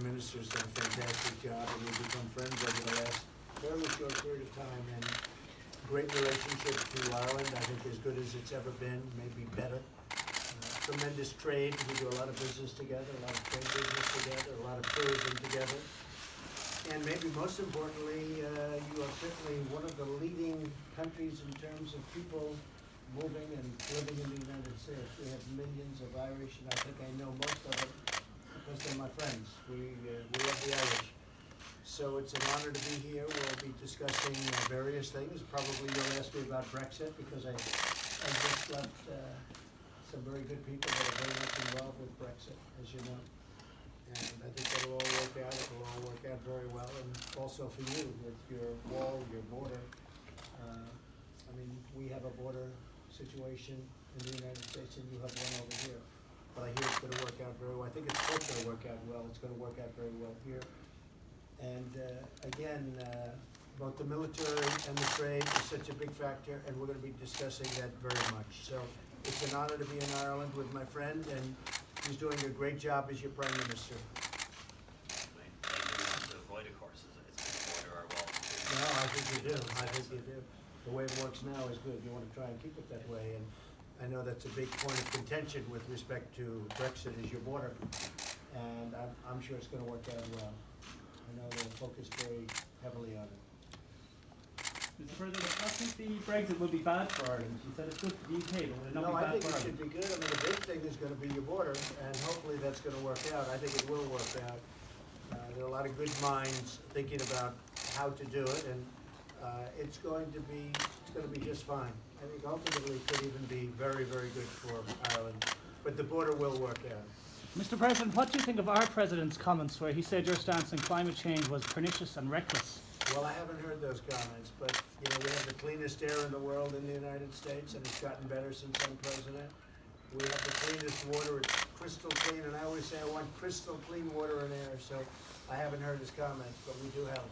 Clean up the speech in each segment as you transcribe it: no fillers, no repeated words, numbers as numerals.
Prime Minister's done a fantastic job, and we've become friends over the last fairly short period of time. And great relationship to Ireland, I think as good as it's ever been, maybe better. Tremendous trade. We do a lot of business together, a lot of trade business together, a lot of tourism together. And maybe most importantly, you are certainly one of the leading countries in terms of people moving and living in the United States. We have millions of Irish, and I think I know most of them because they're my friends. We love the Irish. So it's an honor to be here. We'll be discussing various things. Probably you'll ask me about Brexit because I just left some very good people that are very much involved with Brexit, as you know. And I think that'll all work out. It'll all work out very well. And also for you with your wall, your border. I mean, we have a border situation in the United States and you have one over here. But I hear it's going to work out very well. I think it's both going to work out well. It's going to work out very well here. And again, both the military and the trade is such a big factor, and we're going to be discussing that very much. So it's an honor to be in Ireland with my friend, and he's doing a great job as your Prime Minister. Anything else to avoid, of course, is it's border or wall. No, I think you do. I think you do. The way it works now is good. You want to try and keep it that way. And I know that's a big point of contention with respect to Brexit is your border. And I'm sure it's going to work out well. I know they'll focus very heavily on it. Mr. President, I think the Brexit will be bad for Ireland. You said it's good for the UK, but will it not No, be I bad think for it Ireland? should be good. I mean, the big thing is going to be your border, and hopefully that's going to work out. I think it will work out. There are a lot of good minds thinking about how to do it, and it's going to be just fine. I think ultimately it could even be very, very good for Ireland. But the border will work out. Mr. President, what do you think of our President's comments where he said your stance on climate change was pernicious and reckless? Well, I haven't heard those comments, but you know, we have the cleanest air in the world in the United States, and it's gotten better since I'm president. We have the cleanest water, it's crystal clean, and I always say I want crystal clean water and air, so I haven't heard his comments, but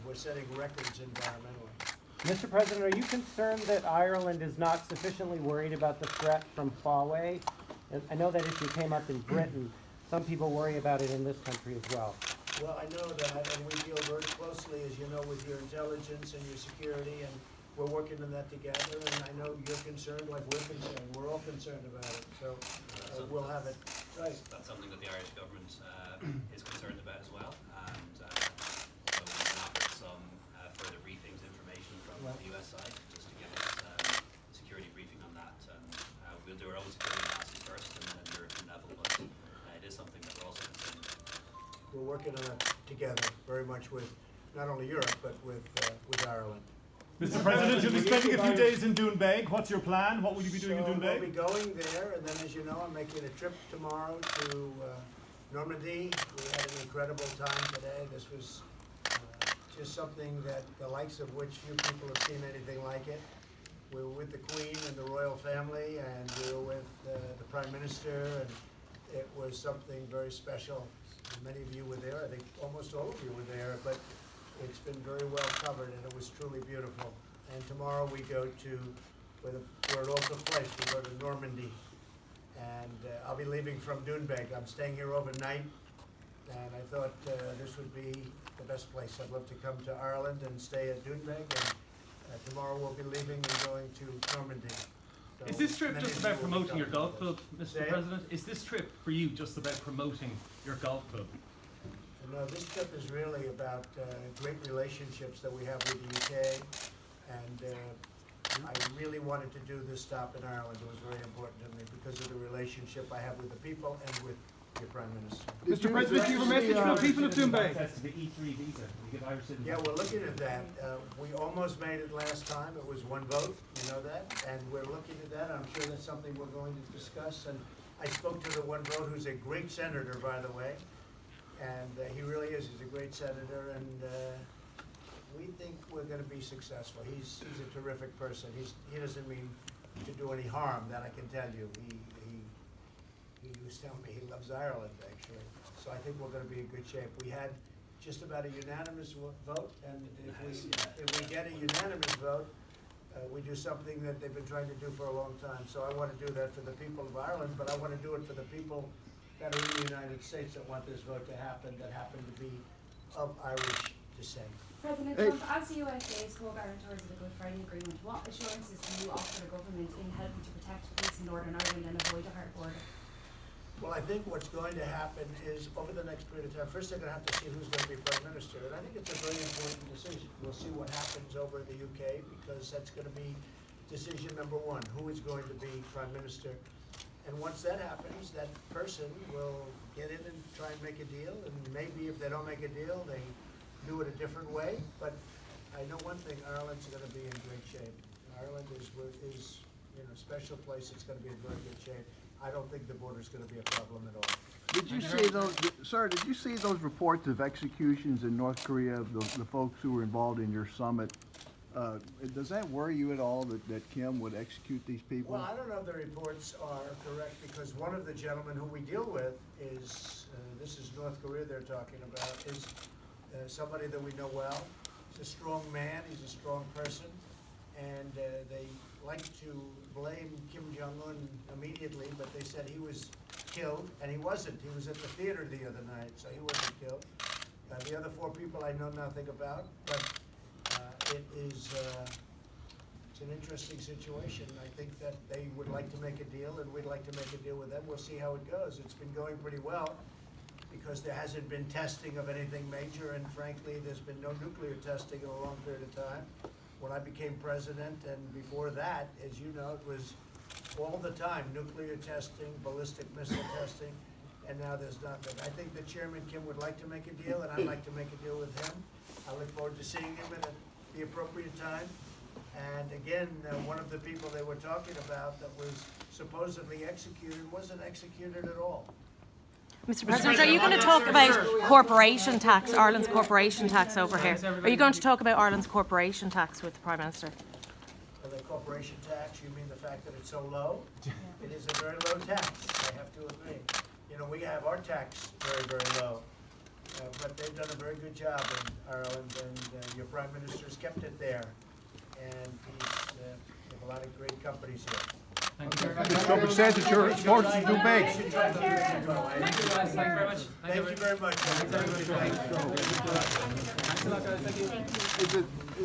we're setting records environmentally. Mr. President, are you concerned that Ireland is not sufficiently worried about the threat from Huawei? And I know that issue came up in Britain. Some people worry about it in this country as well. Well, I know that, and we deal very closely, as you know, with your intelligence and your security, and we're working on that together, and I know you're concerned like we're concerned. We're all concerned about it, so we'll have it. Right. That's something that the Irish government is concerned about as well, and so we've been offered some further briefings, information from the US side, just to give us security briefing on that. And we'll do our own security analysis first, and then at the European level, but it is something that we're also concerned about. We're working on it together, very much with not only Europe, but with Ireland. Mr. President, you'll be spending a few days in Doonbeg. What's your plan? What will you be doing in Doonbeg? We'll be going there, and then, as you know, I'm making a trip tomorrow to Normandy. We had an incredible time today. This was just something that the likes of which few people have seen anything like it. We were with the Queen and the royal family, and we were with the Prime Minister, and it was something very special. Many of you were there. I think almost all of you were there, but it's been very well covered, and it was truly beautiful. And tomorrow we go to where it all took place. We go to Normandy, and I'll be leaving from Doonbeg. I'm staying here overnight, and I thought this would be the best place. I'd love to come to Ireland and stay at Doonbeg, and tomorrow we'll be leaving and going to Normandy. So Is this trip many just of you about will be promoting your coming golf to club, this. Mr. Say it? President? Is this trip for you just about promoting your golf club? No, this trip is really about great relationships that we have with the UK, and I really wanted to do this stop in Ireland. It was very important to me because of the relationship I have with the people and with your Prime Minister. Mr. President, do you have a message for the people of Doonbeg? Access to the E3 visa. You give Irish citizens. Yeah, we're looking at that. We almost made it last time. It was one vote, you know that, and we're looking at that. I'm sure that's something we're going to discuss. And I spoke to the one vote, who's a great senator, by the way. And he really is. He's a great senator, and we think we're going to be successful. He's a terrific person. He doesn't mean to do any harm, that I can tell you. He was telling me he loves Ireland, actually. So I think we're going to be in good shape. We had just about a unanimous vote, and if we get a unanimous vote, we do something that they've been trying to do for a long time. So I want to do that for the people of Ireland, but I want to do it for the people that are in the United States that want this vote to happen, that happen to be of Irish descent. President Trump, as the USA's co-guarantors of the Good Friday Agreement, what assurances do you offer the government in helping to protect peace in Northern Ireland and avoid a hard border? Well, I think what's going to happen is, over the next period of time, first they're gonna have to see who's gonna be Prime Minister, and I think it's a very important decision. We'll see what happens over in the UK, because that's gonna be decision number one, who is going to be Prime Minister. And once that happens, that person will get in and try and make a deal, and maybe if they don't make a deal, they do it a different way. But I know one thing, Ireland's gonna be in great shape. Ireland is, a special place, it's gonna be in very good shape. I don't think the border's gonna be a problem at all. Did you see those, sir, did you see those reports of executions in North Korea of the folks who were involved in your summit? Does that worry you at all that Kim would execute these people? Well, I don't know if the reports are correct, because one of the gentlemen who we deal with is, this is North Korea they're talking about, is somebody that we know well. He's a strong man, he's a strong person, and they like to blame Kim Jong-un immediately, but they said he was killed, and he wasn't. He was at the theater the other night, so he wasn't killed. The other 4 people I know nothing about, but it's an interesting situation. I think that they would like to make a deal, and we'd like to make a deal with them. We'll see how it goes. It's been going pretty well, because there hasn't been testing of anything major, and frankly, there's been no nuclear testing in a long period of time. When I became president, and before that, as you know, it was all the time, nuclear testing, ballistic missile testing, and now there's nothing. I think that Chairman Kim would like to make a deal, and I'd like to make a deal with him. I look forward to seeing him at the appropriate time. And again, one of the people they were talking about that was supposedly executed wasn't executed at all. Mr. President, are you going to talk about corporation tax, Ireland's corporation tax over here? Are you going to talk about Ireland's corporation tax with the Prime Minister? The corporation tax, you mean the fact that it's so low? It is a very low tax, I have to agree. You know, we have our tax very, very low. But they've done a very good job in Ireland, and your Prime Minister's kept it there. And we have a lot of great companies here. Mr. Trump says that you're supposed to do banks. Thank you very much. Thanks a lot, guys. Thank you. Is it